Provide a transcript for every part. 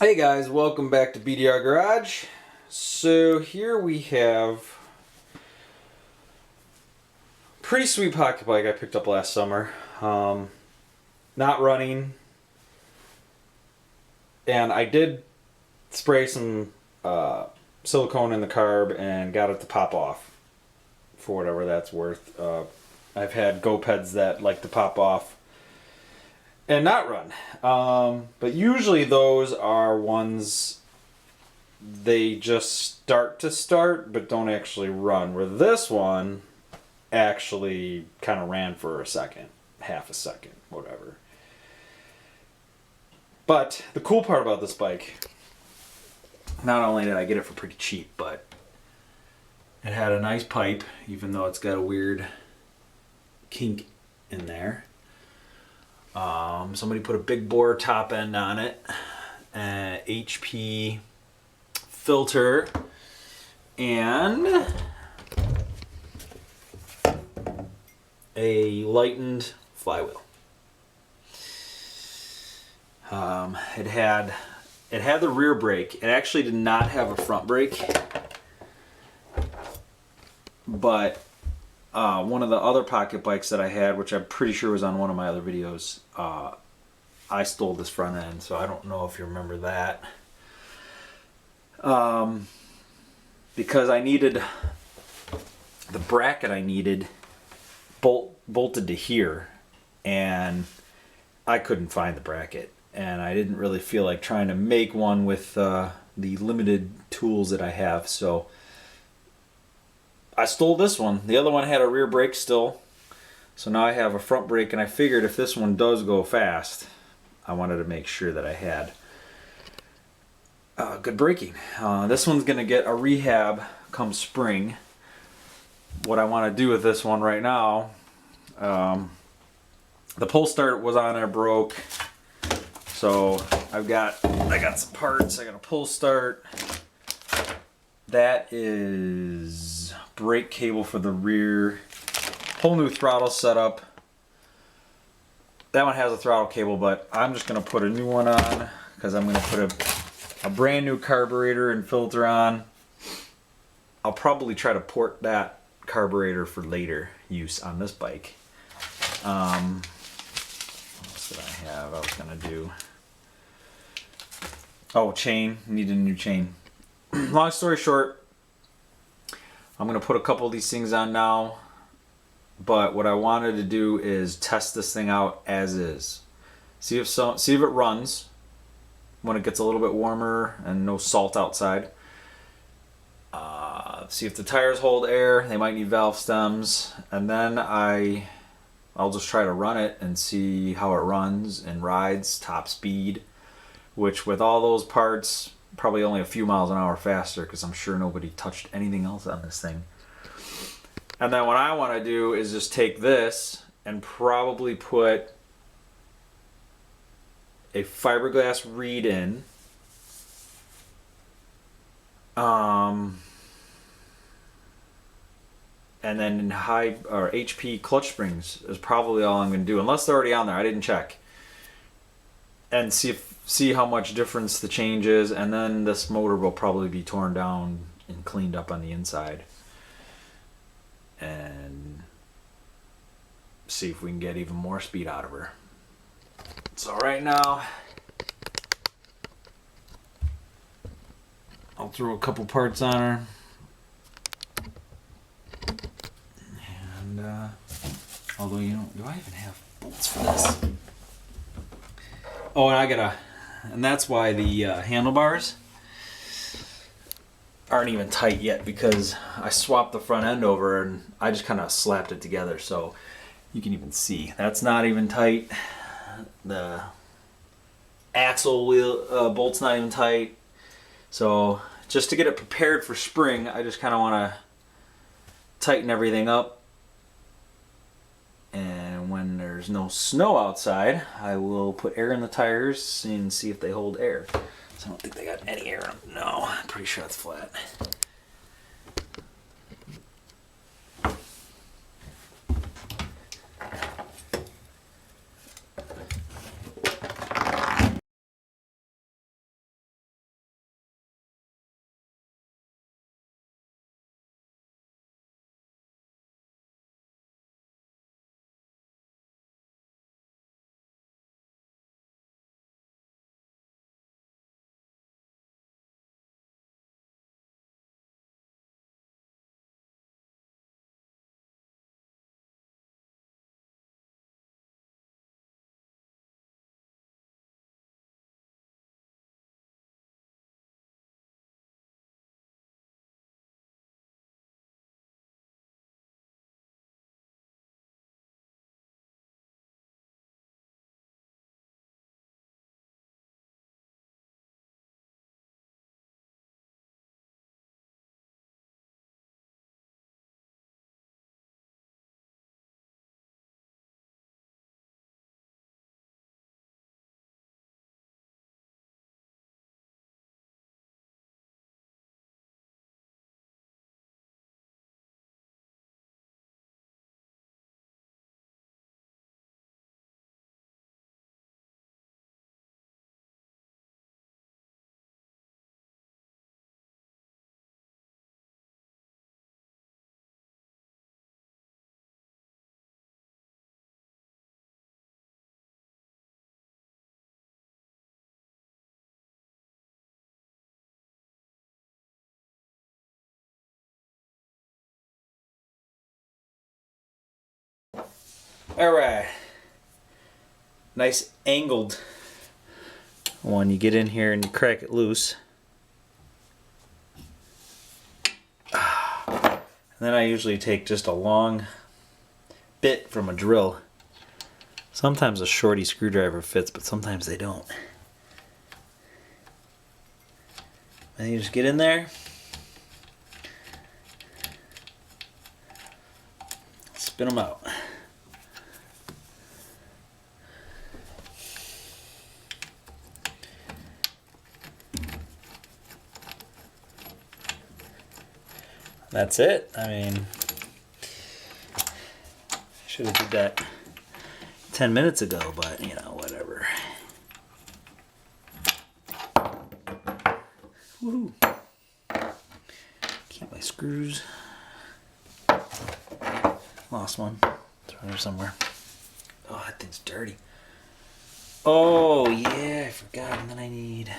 Hey guys, welcome back to BDR Garage. So here we have pretty sweet pocket bike I picked up last summer. Not running, and I did spray some silicone in the carb and got it to pop off for whatever that's worth. I've had GoPeds that like to pop off and not run. But usually those are ones they just start but don't actually run. Where this one actually kind of ran for a second, half a second, whatever. But the cool part about this bike, not only did I get it for pretty cheap, but it had a nice pipe, even though it's got a weird kink in there. Somebody put a big bore top end on it, HP filter, and a lightened flywheel. It had the rear brake. It actually did not have a front brake, but one of the other pocket bikes that I had, which I'm pretty sure was on one of my other videos, I stole this front end, so I don't know if you remember that. Because I needed the bracket I needed bolted to here, and I couldn't find the bracket, and I didn't really feel like trying to make one with the limited tools that I have, so I stole this one. The other one had a rear brake still, so now I have a front brake, and I figured if this one does go fast, I wanted to make sure that I had good braking. This one's going to get a rehab come spring. What I want to do with this one right now, the pull start was on there, broke, so I got some parts. I got a pull start. That is brake cable for the rear. Whole new throttle setup. That one has a throttle cable, but I'm just going to put a new one on because I'm going to put a brand new carburetor and filter on. I'll probably try to port that carburetor for later use on this bike. What else did I have? I was going to do... Oh, chain. Need a new chain. Long story short, I'm going to put a couple of these things on now, but what I wanted to do is test this thing out as is. See if it runs when it gets a little bit warmer and no salt outside. See if the tires hold air. They might need valve stems, and then I'll just try to run it and see how it runs and rides top speed, which with all those parts, probably only a few miles an hour faster, because I'm sure nobody touched anything else on this thing. And then what I want to do is just take this and probably put a fiberglass reed in. And then in high or HP clutch springs is probably all I'm going to do, unless they're already on there. I didn't check. And see how much difference the change is, and then this motor will probably be torn down and cleaned up on the inside, and see if we can get even more speed out of her. So right now I'll throw a couple parts on her, and although do I even have bolts for this? Oh, and and that's why the handlebars aren't even tight yet, because I swapped the front end over and I just kind of slapped it together, so you can even see that's not even tight. The axle wheel bolt's not even tight. So just to get it prepared for spring, I just kind of want to tighten everything up. And when there's no snow outside, I will put air in the tires and see if they hold air. So I don't think they got any air in them. No, I'm pretty sure it's flat. Alright. Nice angled one. You get in here and you crack it loose. And then I usually take just a long bit from a drill. Sometimes a shorty screwdriver fits, but sometimes they don't. And you just get in there. Spin them out. That's it. I mean, I should have did that 10 minutes ago, but you know, whatever. Woohoo. Keep my screws. Lost one. It's around here somewhere. Oh, that thing's dirty. Oh, yeah, I forgot. And then I need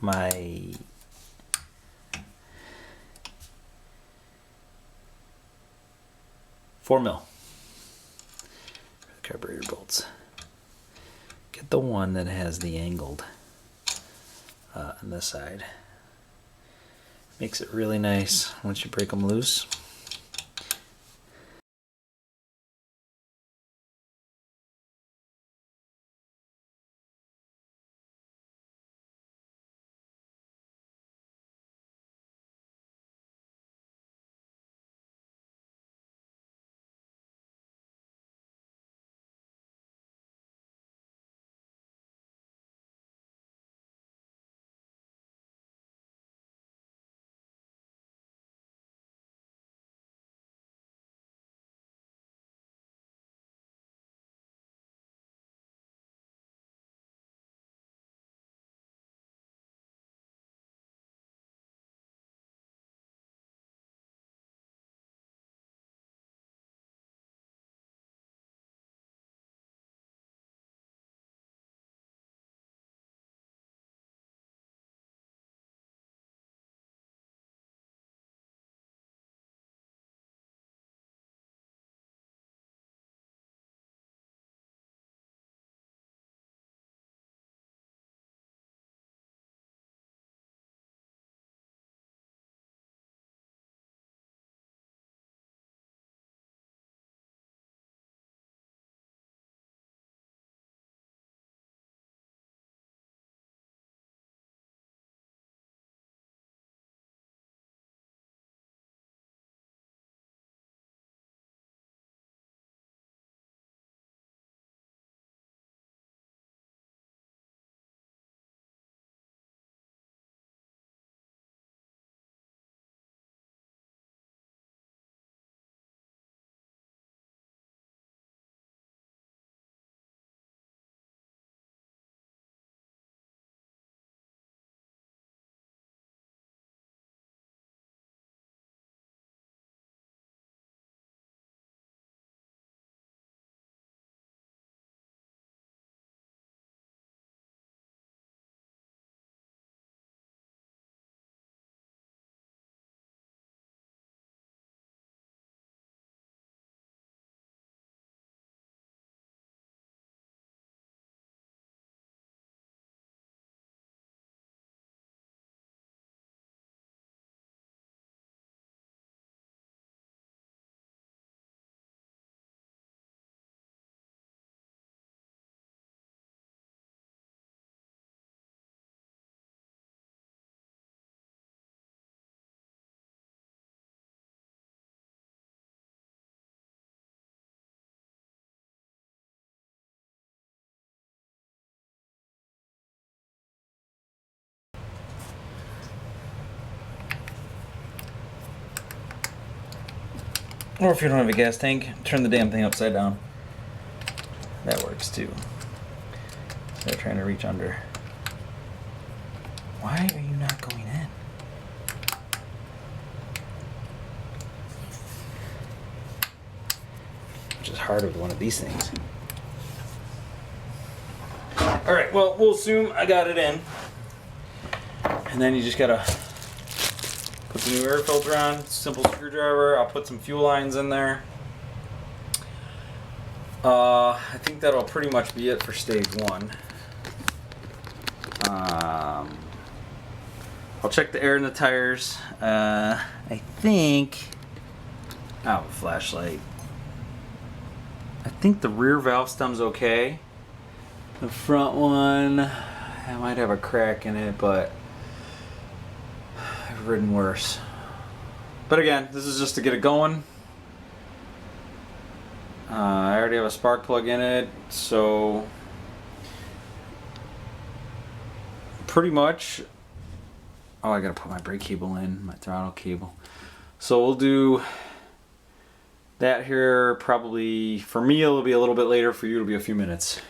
my $4 mil carburetor bolts. Get the one that has the angled on this side. Makes it really nice once you break them loose. Or if you don't have a gas tank, turn the damn thing upside down. That works too. Instead of trying to reach under. Why are you not going in? Which is hard with one of these things. Alright, well, we'll assume I got it in. And then you just gotta put Put the new air filter on, simple screwdriver. I'll put some fuel lines in there. I think that'll pretty much be it for stage one. I'll check the air in the tires. I think I have a flashlight. I think the rear valve stem's okay. The front one, I might have a crack in it, but I've ridden worse. But again, this is just to get it going. I already have a spark plug in it, so pretty much. Oh, I gotta put my brake cable in, my throttle cable. So we'll do that here probably, for me it'll be a little bit later, for you it'll be a few minutes.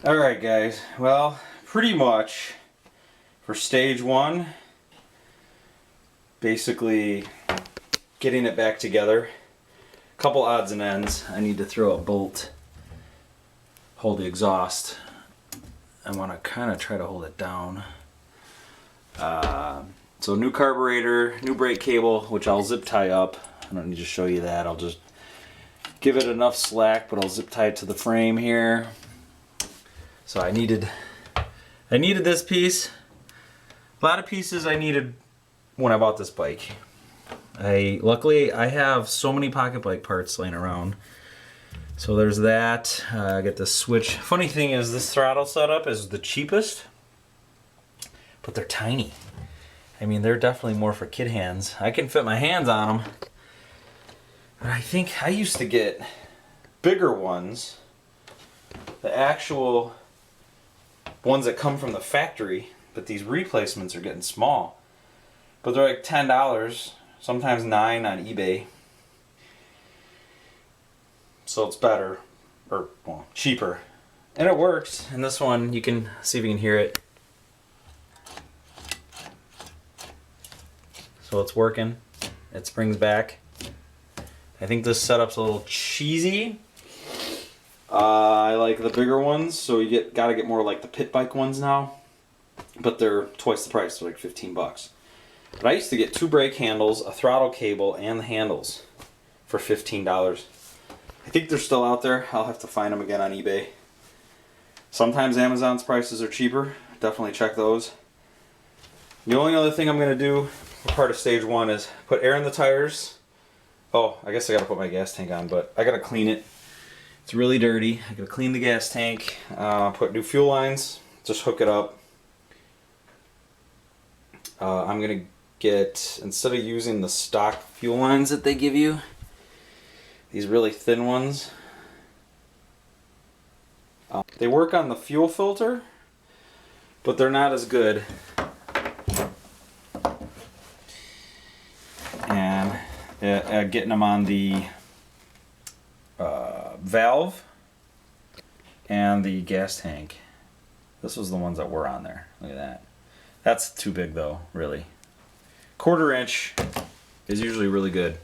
Alright guys, well, pretty much for stage one, basically getting it back together. A couple odds and ends. I need to throw a bolt, hold the exhaust. I want to kind of try to hold it down. So new carburetor, new brake cable, which I'll zip tie up. I don't need to show you that. I'll just give it enough slack, but I'll zip tie it to the frame here. So I needed this piece. A lot of pieces I needed when I bought this bike. Luckily I have so many pocket bike parts laying around. So there's that. I got the switch. Funny thing is, this throttle setup is the cheapest, but they're tiny. I mean, they're definitely more for kid hands. I can fit my hands on them, But I think I used to get bigger ones, the actual ones that come from the factory, but these replacements are getting small. But they're like $10, sometimes $9 on eBay. So it's better, or well, cheaper. And it works. And this one, you can see if you can hear it. So it's working. It springs back. I think this setup's a little cheesy. I like the bigger ones, so you gotta get more like the pitbike ones now. But they're twice the price, they're like 15 bucks. But I used to get 2 brake handles, a throttle cable, and the handles for $15. I think they're still out there. I'll have to find them again on eBay. Sometimes Amazon's prices are cheaper. Definitely check those. The only other thing I'm going to do for part of stage 1 is put air in the tires. Oh, I guess I got to put my gas tank on, but I got to clean it. It's really dirty. I got to clean the gas tank, put new fuel lines, just hook it up. I'm going to get, instead of using the stock fuel lines that they give you, these really thin ones. They work on the fuel filter, but they're not as good. And getting them on the valve and the gas tank. This was the ones that were on there. Look at that. That's too big though, really. 1/4 inch is usually really good.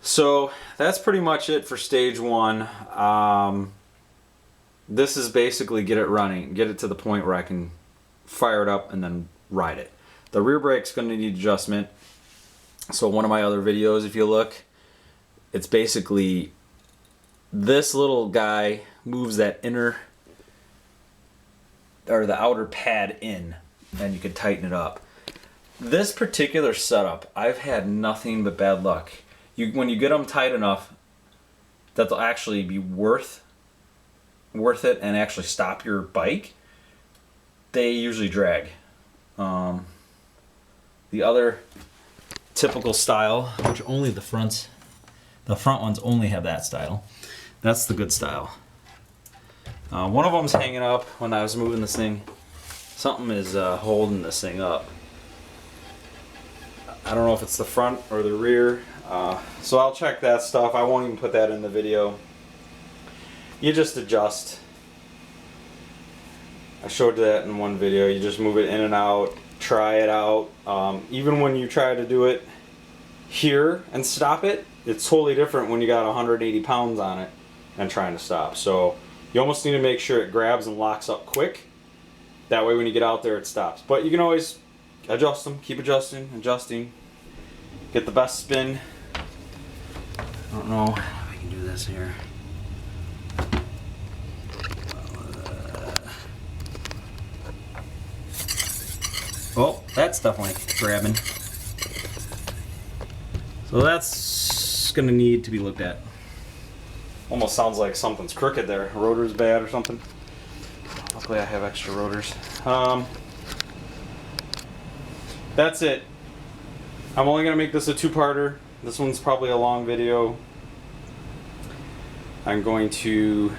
So that's pretty much it for stage 1. This is basically get it running, get it to the point where I can fire it up and then ride it. The rear brake's going to need adjustment. So one of my other videos, if you look, it's basically this little guy moves that inner or the outer pad in, and you can tighten it up. This particular setup, I've had nothing but bad luck. When you get them tight enough that they'll actually be worth it and actually stop your bike, they usually drag. The other typical style, which only the front ones only have that style. That's the good style. One of them's hanging up when I was moving this thing. Something is holding this thing up. I don't know if it's the front or the rear. So I'll check that stuff. I won't even put that in the video. You just adjust. I showed that in one video. You just move it in and out, try it out. Even when you try to do it here and stop it, it's totally different when you got 180 pounds on it and trying to stop. So you almost need to make sure it grabs and locks up quick. That way when you get out there it stops. But you can always adjust them, keep adjusting, get the best spin. I don't know if I can do this here. Oh, that's definitely grabbing. So that's gonna need to be looked at. Almost sounds like something's crooked there. Rotor's bad or something. Luckily I have extra rotors. That's it. I'm only gonna make this a 2-parter. This one's probably a long video. I'm going to,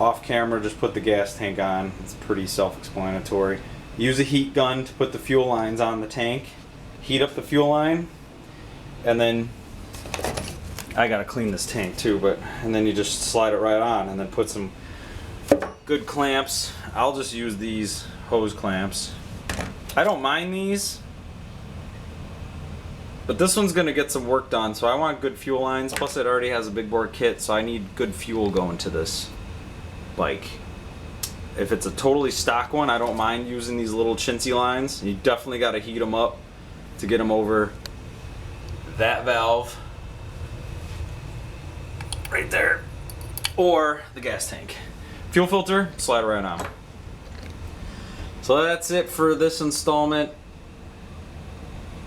off camera, just put the gas tank on. It's pretty self-explanatory. Use a heat gun to put the fuel lines on the tank. Heat up the fuel line, and then I gotta clean this tank too, and then you just slide it right on and then put some good clamps. I'll just use these hose clamps. I don't mind these, but this one's gonna get some work done, so I want good fuel lines. Plus it already has a big bore kit, so I need good fuel going to this bike. If it's a totally stock one, I don't mind using these little chintzy lines. You definitely gotta heat them up to get them over that valve right there, or the gas tank. Fuel filter, slide right on. So that's it for this installment.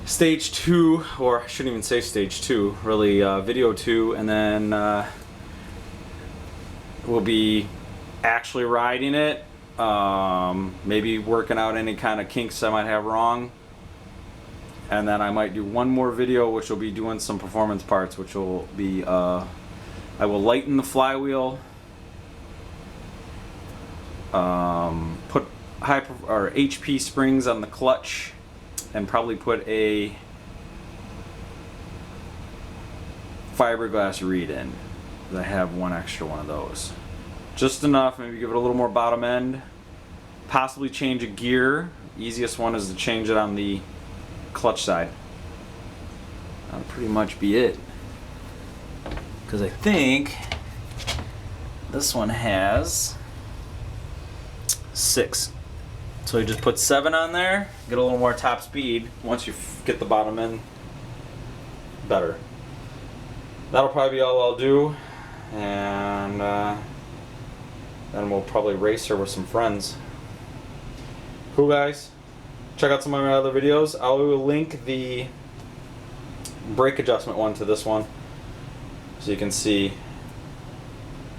Stage 2, or I shouldn't even say stage 2, really video 2, and then we'll be actually riding it, maybe working out any kind of kinks I might have wrong, And then I might do one more video, which will be doing some performance parts, which will be, I will lighten the flywheel, put HP springs on the clutch, and probably put a fiberglass reed in. I have one extra one of those. Just enough, maybe give it a little more bottom end. Possibly change a gear. Easiest one is to change it on the clutch side. That'll pretty much be it. Because I think this one has 6. So you just put 7 on there, get a little more top speed. Once you get the bottom end, better. That'll probably be all I'll do, and then we'll probably race her with some friends. Cool, guys. Check out some of my other videos. I will link the brake adjustment one to this one, so you can see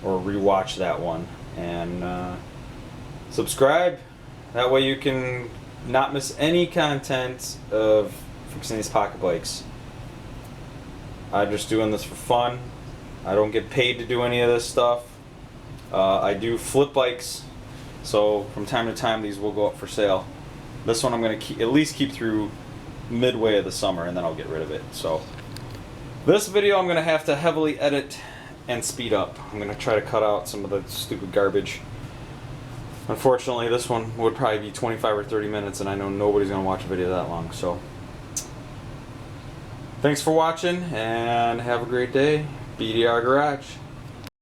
or rewatch that one, and subscribe. That way you can not miss any content of fixing these pocket bikes. I'm just doing this for fun. I don't get paid to do any of this stuff. I do flip bikes, so from time to time these will go up for sale. This one I'm going to at least keep through midway of the summer, and then I'll get rid of it. So this video I'm going to have to heavily edit and speed up. I'm going to try to cut out some of the stupid garbage. Unfortunately, this one would probably be 25 or 30 minutes, and I know nobody's going to watch a video that long. So thanks for watching, and have a great day. BDR Garage.